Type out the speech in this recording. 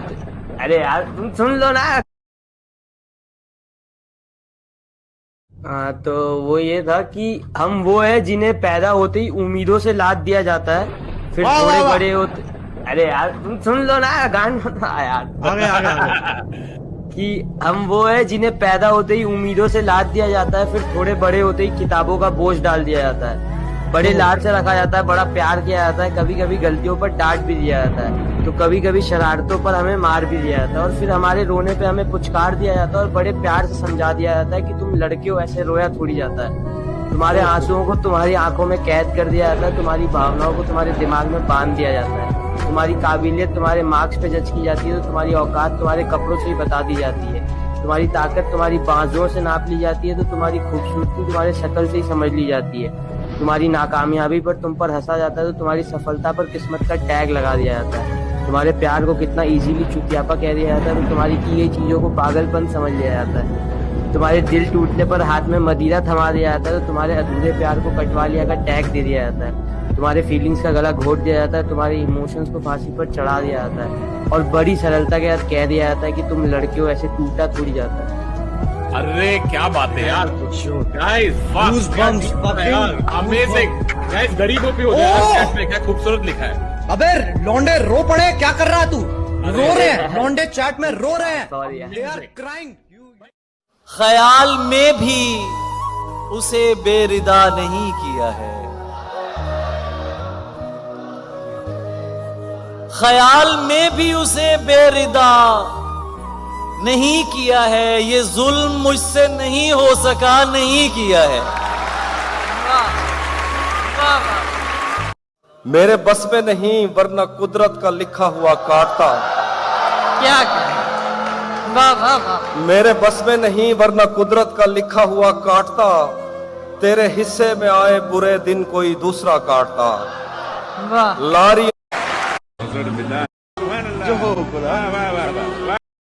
होते। अरे यार तुम सुन लो ना। हाँ तो वो ये था कि हम वो है जिन्हें पैदा होते ही उम्मीदों से लाद दिया जाता है, फिर वाह वाह थोड़े वाह। बड़े होते। अरे यार तुम सुन लो ना गान यार। आगे आगे आगे। कि हम वो है जिन्हें पैदा होते ही उम्मीदों से लाद दिया जाता है, फिर थोड़े बड़े होते ही किताबों का बोझ डाल दिया जाता है। बड़े ओहो। लाड से रखा जाता है, बड़ा प्यार किया जाता है, कभी कभी गलतियों पर डांट भी दिया जाता है, तो कभी कभी शरारतों पर हमें मार भी दिया जाता है, और फिर हमारे रोने पे हमें पुचकार दिया जाता है और बड़े प्यार से समझा दिया जाता है कि तुम लड़के हो, ऐसे रोया थोड़ी जाता है। तुम्हारे आंसुओं को तुम्हारी आंखों में कैद कर दिया जाता है, तुम्हारी भावनाओं को तुम्हारे दिमाग में बांध दिया जाता है, तुम्हारी काबिलियत तुम्हारे मार्क्स पे जज की जाती है, तो तुम्हारी औकात तुम्हारे कपड़ों से ही बता दी जाती है, तुम्हारी ताकत तुम्हारी बाजुओं से नाप ली जाती है, तो तुम्हारी खूबसूरती तुम्हारे शक्ल से ही समझ ली जाती है, तुम्हारी नाकामयाबी पर तुम पर हंसा जाता है, तो तुम्हारी सफलता पर किस्मत का टैग लगा दिया जाता है, तुम्हारे प्यार को कितना इजीली चुतियापा कह दिया जाता है, तो तुम्हारी की गई चीजों को पागलपन समझ लिया जाता है, तुम्हारे दिल टूटने पर हाथ में मदिरा थमा दिया जाता है, तो तुम्हारे अधूरे प्यार को कटवा लिया का टैग दे दिया जाता है, तुम्हारे फीलिंग्स का गला घोट दिया जाता है, तुम्हारे इमोशंस को फांसी पर चढ़ा दिया जाता है, और बड़ी सरलता के साथ कह दिया जाता है कि तुम लड़के हो, ऐसे टूटा थोड़ी जाता है। अरे क्या बात है यार। Sure. Guys Goosebumps, fucking amazing guys. गरीबों पे हो ओह! जाए चैट में क्या खूबसूरत लिखा है। अबे लौंडे रो पड़े, क्या कर रहा है तू? रो रहे हैं लौंडे, चैट में रो रहे हैं। Sorry यार। They are crying. ख्याल में भी उसे बेरिदा नहीं किया है, ख्याल में भी उसे बेरिदा नहीं किया है, ये जुल्म मुझसे नहीं हो सका, नहीं किया है। मेरे बस में नहीं वरना कुदरत का लिखा हुआ काटता, क्या करें। वाह वाह वाह। मेरे बस में नहीं वरना कुदरत का लिखा हुआ काटता, तेरे हिस्से में आए बुरे दिन कोई दूसरा काटता। वाह। लारी जो